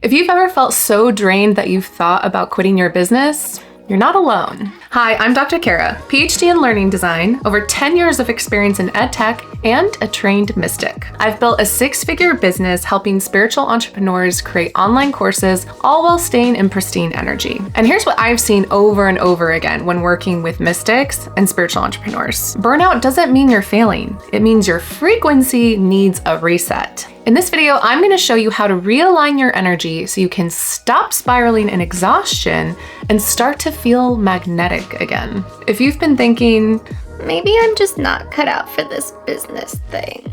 If you've ever felt so drained that you've thought about quitting your business, you're not alone. Hi, I'm Dr. Kara, PhD in learning design, over 10 years of experience in ed tech, and a trained mystic. I've built a 6-figure business helping spiritual entrepreneurs create online courses, all while staying in pristine energy. And here's what I've seen over and over again when working with mystics and spiritual entrepreneurs. Burnout doesn't mean you're failing. It means your frequency needs a reset. In this video, I'm going to show you how to realign your energy so you can stop spiraling in exhaustion and start to feel magnetic again. If you've been thinking, maybe I'm just not cut out for this business thing,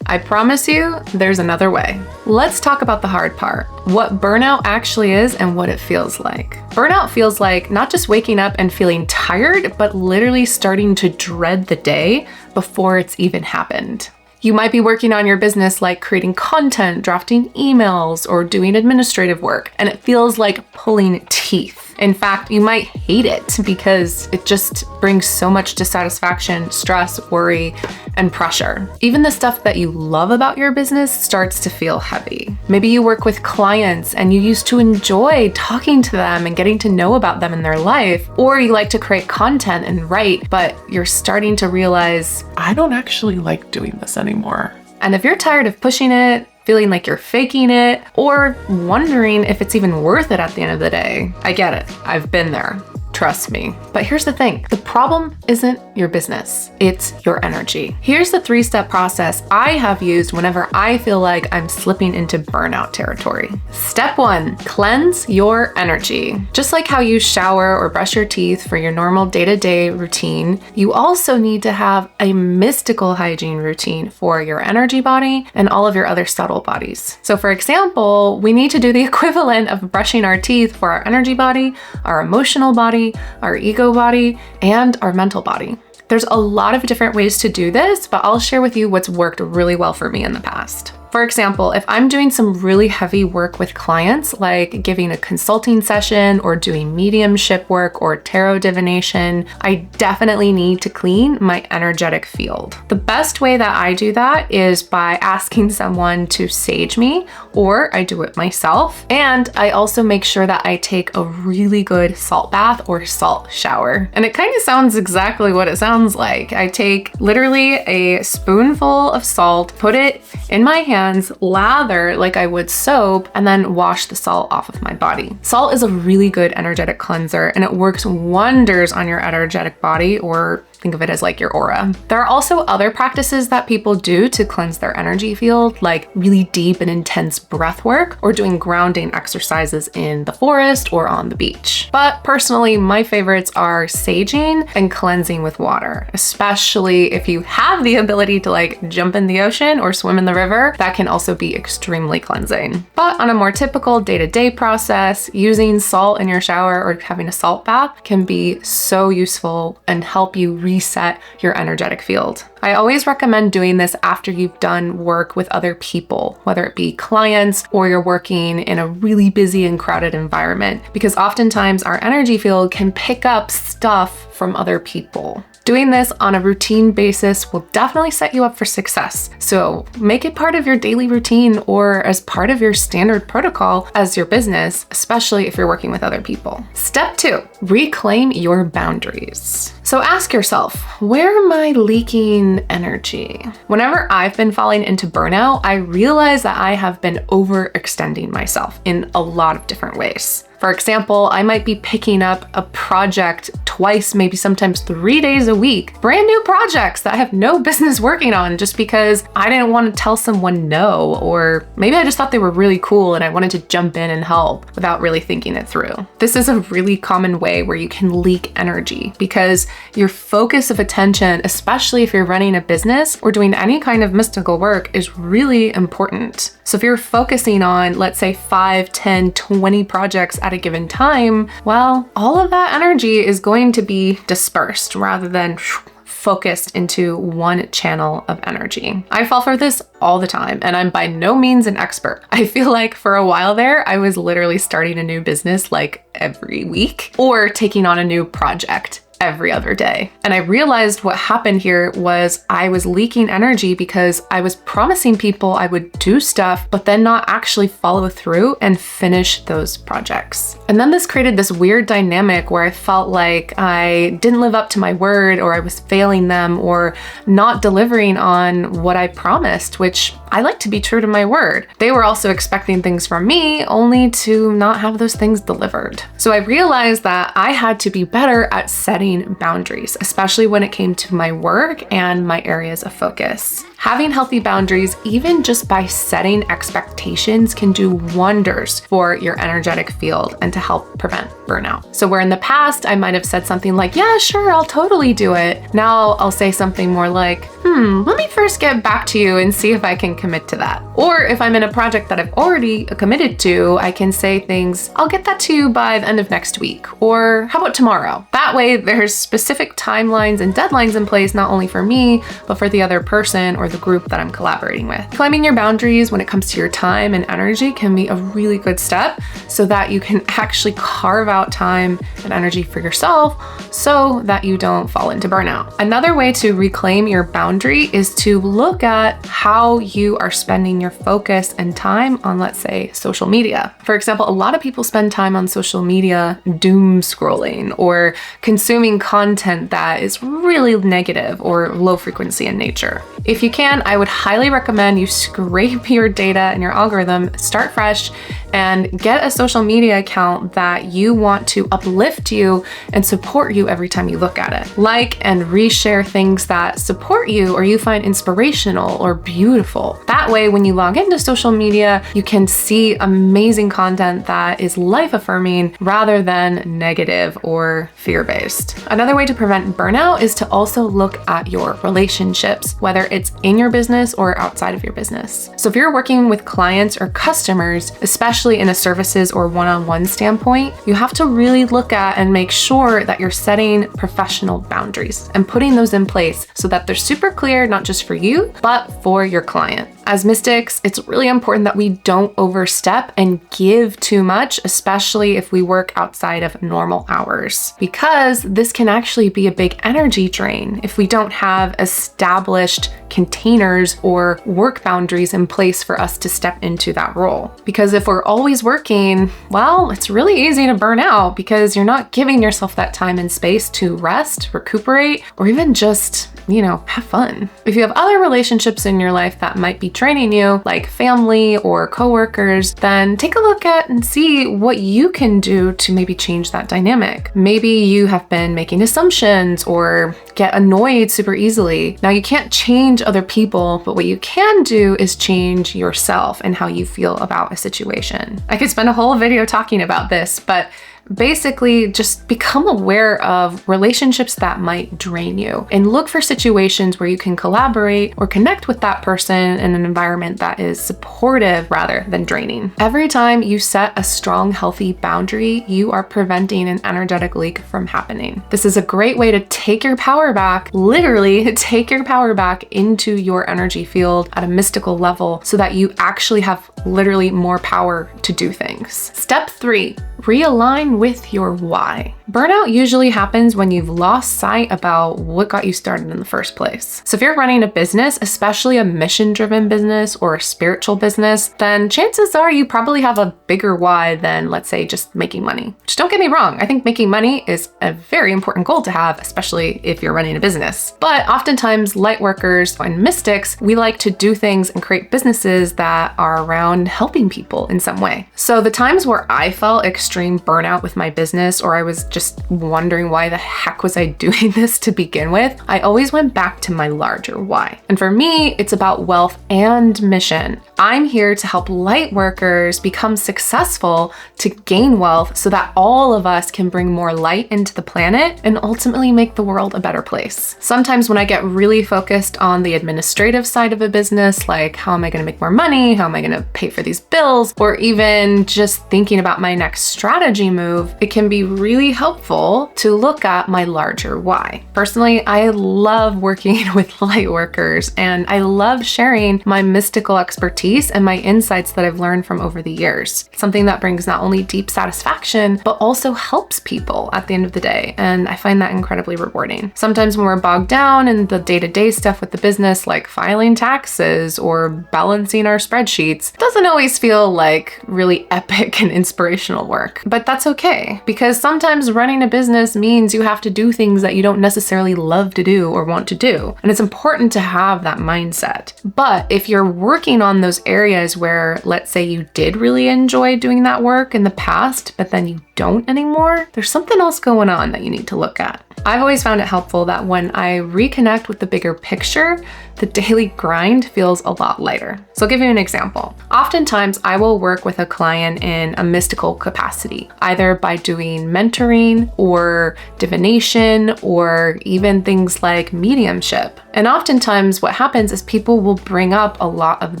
I promise you, there's another way. Let's talk about the hard part, what burnout actually is and what it feels like. Burnout feels like not just waking up and feeling tired, but literally starting to dread the day before it's even happened. You might be working on your business like creating content, drafting emails, or doing administrative work, and it feels like pulling teeth. In fact, you might hate it because it just brings so much dissatisfaction, stress, worry, and pressure. Even the stuff that you love about your business starts to feel heavy. Maybe you work with clients and you used to enjoy talking to them and getting to know about them in their life, or you like to create content and write, but you're starting to realize, I don't actually like doing this anymore. And if you're tired of pushing it, feeling like you're faking it, or wondering if it's even worth it at the end of the day, I get it. I've been there. Trust me. But here's the thing. The problem isn't your business. It's your energy. Here's the 3-step process I have used whenever I feel like I'm slipping into burnout territory. Step 1, cleanse your energy. Just like how you shower or brush your teeth for your normal day-to-day routine, you also need to have a mystical hygiene routine for your energy body and all of your other subtle bodies. So for example, we need to do the equivalent of brushing our teeth for our energy body, our emotional body, our ego body, and our mental body. There's a lot of different ways to do this, but I'll share with you what's worked really well for me in the past. For example, if I'm doing some really heavy work with clients, like giving a consulting session or doing mediumship work or tarot divination, I definitely need to clean my energetic field. The best way that I do that is by asking someone to sage me, or I do it myself. And I also make sure that I take a really good salt bath or salt shower. And it kind of sounds exactly what it sounds like. I take literally a spoonful of salt, put it in my hand, lather like I would soap, and then wash the salt off of my body. Salt is a really good energetic cleanser, and it works wonders on your energetic body, or think of it as like your aura. There are also other practices that people do to cleanse their energy field, like really deep and intense breath work, or doing grounding exercises in the forest or on the beach. But personally, my favorites are saging and cleansing with water, especially if you have the ability to like jump in the ocean or swim in the river. That can also be extremely cleansing. But on a more typical day-to-day process, using salt in your shower or having a salt bath can be so useful and help you reset your energetic field. I always recommend doing this after you've done work with other people, whether it be clients or you're working in a really busy and crowded environment, because oftentimes our energy field can pick up stuff from other people. Doing this on a routine basis will definitely set you up for success. So make it part of your daily routine or as part of your standard protocol as your business, especially if you're working with other people. Step 2, reclaim your boundaries. So ask yourself, where am I leaking energy? Whenever I've been falling into burnout, I realize that I have been overextending myself in a lot of different ways. For example, I might be picking up a project twice, maybe sometimes 3 days a week, brand new projects that I have no business working on just because I didn't want to tell someone no, or maybe I just thought they were really cool and I wanted to jump in and help without really thinking it through. This is a really common way where you can leak energy because your focus of attention, especially if you're running a business or doing any kind of mystical work, is really important. So if you're focusing on, let's say 5, 10, 20 projects at a given time, well, all of that energy is going to be dispersed rather than focused into one channel of energy. I fall for this all the time, and I'm by no means an expert. I feel like for a while there, I was literally starting a new business like every week or taking on a new project every other day. And I realized what happened here was I was leaking energy because I was promising people I would do stuff, but then not actually follow through and finish those projects. And then this created this weird dynamic where I felt like I didn't live up to my word, or I was failing them, or not delivering on what I promised, which I like to be true to my word. They were also expecting things from me, only to not have those things delivered. So I realized that I had to be better at setting boundaries, especially when it came to my work and my areas of focus. Having healthy boundaries, even just by setting expectations, can do wonders for your energetic field and to help prevent burnout. So where in the past I might have said something like, yeah, sure, I'll totally do it. Now I'll say something more like, let me first get back to you and see if I can commit to that. Or if I'm in a project that I've already committed to, I can say things, I'll get that to you by the end of next week, or how about tomorrow? That way there's specific timelines and deadlines in place, not only for me, but for the other person or the group that I'm collaborating with. Claiming your boundaries when it comes to your time and energy can be a really good step so that you can actually carve out time and energy for yourself so that you don't fall into burnout. Another way to reclaim your boundary is to look at how you are spending your focus and time on, let's say, social media. For example, a lot of people spend time on social media doom scrolling or consuming content that is really negative or low frequency in nature. If you can, I would highly recommend you scrape your data and your algorithm, start fresh, and get a social media account that you want to uplift you and support you every time you look at it. Like and reshare things that support you or you find inspirational or beautiful. That way, when you log into social media, you can see amazing content that is life-affirming rather than negative or fear-based. Another way to prevent burnout is to also look at your relationships, whether it's in your business or outside of your business. So if you're working with clients or customers, especially in a services or one-on-one standpoint, you have to really look at and make sure that you're setting professional boundaries and putting those in place so that they're super clear, not just for you, but for your client. As mystics, it's really important that we don't overstep and give too much, especially if we work outside of normal hours, because this can actually be a big energy drain if we don't have established containers or work boundaries in place for us to step into that role. Because if we're always working, well, it's really easy to burn out because you're not giving yourself that time and space to rest, recuperate, or even just, have fun. If you have other relationships in your life that might be draining you, like family or coworkers, then take a look at and see what you can do to maybe change that dynamic. Maybe you have been making assumptions or get annoyed super easily. Now, you can't change other people, but what you can do is change yourself and how you feel about a situation. I could spend a whole video talking about this, but basically just become aware of relationships that might drain you and look for situations where you can collaborate or connect with that person in an environment that is supportive rather than draining. Every time you set a strong, healthy boundary, you are preventing an energetic leak from happening. This is a great way to take your power back, literally take your power back into your energy field at a mystical level so that you actually have literally more power to do things. Step 3, realign with your why. Burnout usually happens when you've lost sight about what got you started in the first place. So if you're running a business, especially a mission-driven business or a spiritual business, then chances are you probably have a bigger why than, let's say, just making money. Just don't get me wrong. I think making money is a very important goal to have, especially if you're running a business. But oftentimes light workers and mystics, we like to do things and create businesses that are around helping people in some way. So the times where I felt extreme burnout with my business, or I was just wondering why the heck was I doing this to begin with, I always went back to my larger why. And for me, it's about wealth and mission. I'm here to help light workers become successful to gain wealth so that all of us can bring more light into the planet and ultimately make the world a better place. Sometimes when I get really focused on the administrative side of a business, like how am I going to make more money? How am I going to pay for these bills? Or even just thinking about my next strategy move, move, it can be really helpful to look at my larger why. Personally, I love working with light workers, and I love sharing my mystical expertise and my insights that I've learned from over the years. It's something that brings not only deep satisfaction, but also helps people at the end of the day. And I find that incredibly rewarding. Sometimes when we're bogged down in the day-to-day stuff with the business, like filing taxes or balancing our spreadsheets, it doesn't always feel like really epic and inspirational work. But that's okay, because sometimes running a business means you have to do things that you don't necessarily love to do or want to do. And it's important to have that mindset. But if you're working on those areas where, let's say you did really enjoy doing that work in the past, but then you don't anymore, there's something else going on that you need to look at. I've always found it helpful that when I reconnect with the bigger picture, the daily grind feels a lot lighter. So I'll give you an example. Oftentimes I will work with a client in a mystical capacity, either by doing mentoring or divination or even things like mediumship. And oftentimes what happens is people will bring up a lot of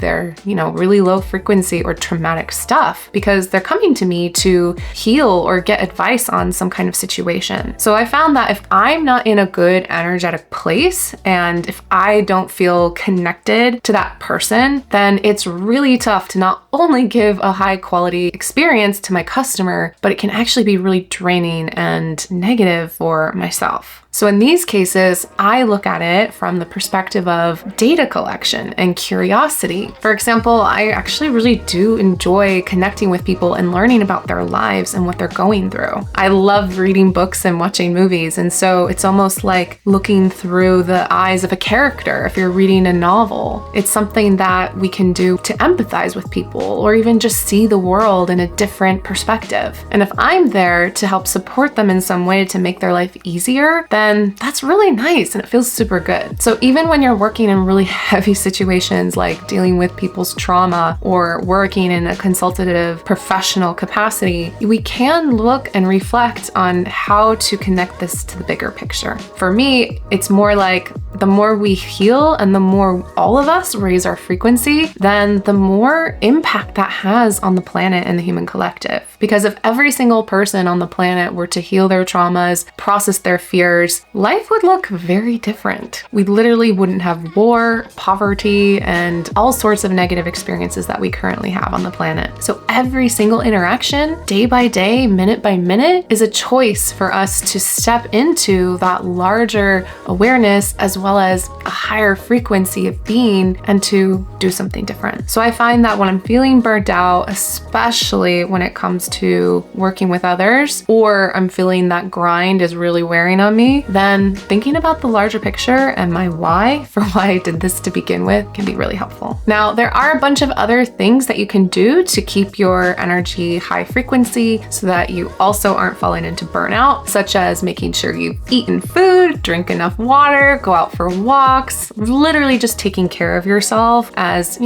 their, really low frequency or traumatic stuff because they're coming to me to heal or get advice on some kind of situation. So I found that if I'm not in a good energetic place and if I don't feel connected to that person, then it's really tough to not only give a high quality experience to my customer, but it can actually be really draining and negative for myself. So in these cases, I look at it from the perspective of data collection and curiosity. For example, I actually really do enjoy connecting with people and learning about their lives and what they're going through. I love reading books and watching movies, and so it's almost like looking through the eyes of a character if you're reading a novel. It's something that we can do to empathize with people or even just see the world in a different perspective. And if I'm there to help support them in some way to make their life easier, then that's really nice and it feels super good. So even when you're working in really heavy situations like dealing with people's trauma or working in a consultative professional capacity, we can look and reflect on how to connect this to the bigger picture. For me, it's more like the more we heal and the more all of us raise our frequency, then the more impact that has on the planet and the human collective. Because if every single person on the planet were to heal their traumas, process their fears, life would look very different. We literally wouldn't have war, poverty, and all sorts of negative experiences that we currently have on the planet. So every single interaction, day by day, minute by minute, is a choice for us to step into that larger awareness as well as a higher frequency of being and to do something different. So I find that when I'm feeling burnt out, especially when it comes to working with others, or I'm feeling that grind is really wearing on me, then thinking about the larger picture and my why for why I did this to begin with can be really helpful. Now, there are a bunch of other things that you can do to keep your energy high frequency so that you also aren't falling into burnout, such as making sure you've eaten food, drink enough water, go out for walks, literally just taking care of yourself as,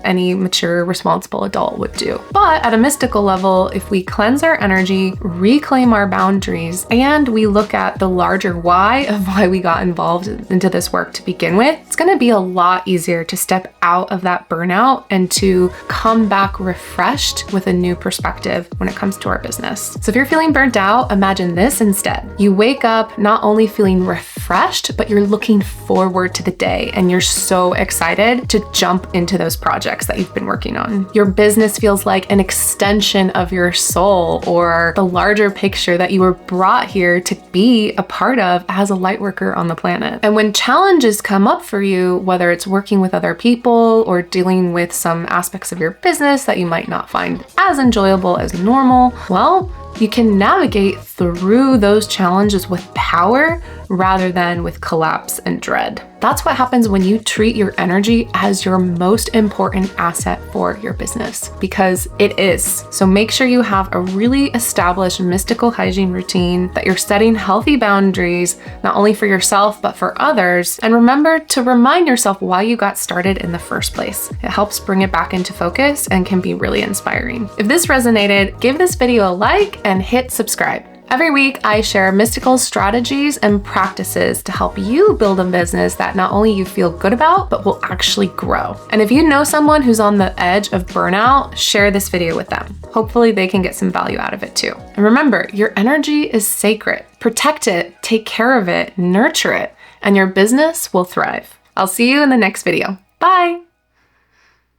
any mature, responsible adult would do. But at a mystical level, if we cleanse our energy, reclaim our boundaries, and we look at the larger why of why we got involved into this work to begin with, it's going to be a lot easier to step out of that burnout and to come back refreshed with a new perspective when it comes to our business. So if you're feeling burnt out, imagine this instead. You wake up not only feeling refreshed, but you're looking forward to the day and you're so excited to jump into those projects that you've been working on. Your business feels like an extension of your soul or the larger picture that you were brought here to be a part of as a light worker on the planet. And when challenges come up for you, whether it's working with other people or dealing with some aspects of your business that you might not find as enjoyable as normal, well, you can navigate through those challenges with power rather than with collapse and dread. That's what happens when you treat your energy as your most important asset for your business, because it is. So make sure you have a really established mystical hygiene routine, that you're setting healthy boundaries, not only for yourself, but for others. And remember to remind yourself why you got started in the first place. It helps bring it back into focus and can be really inspiring. If this resonated, give this video a like and hit subscribe. Every week, I share mystical strategies and practices to help you build a business that not only you feel good about, but will actually grow. And if you know someone who's on the edge of burnout, share this video with them. Hopefully they can get some value out of it too. And remember, your energy is sacred. Protect it, take care of it, nurture it, and your business will thrive. I'll see you in the next video. Bye.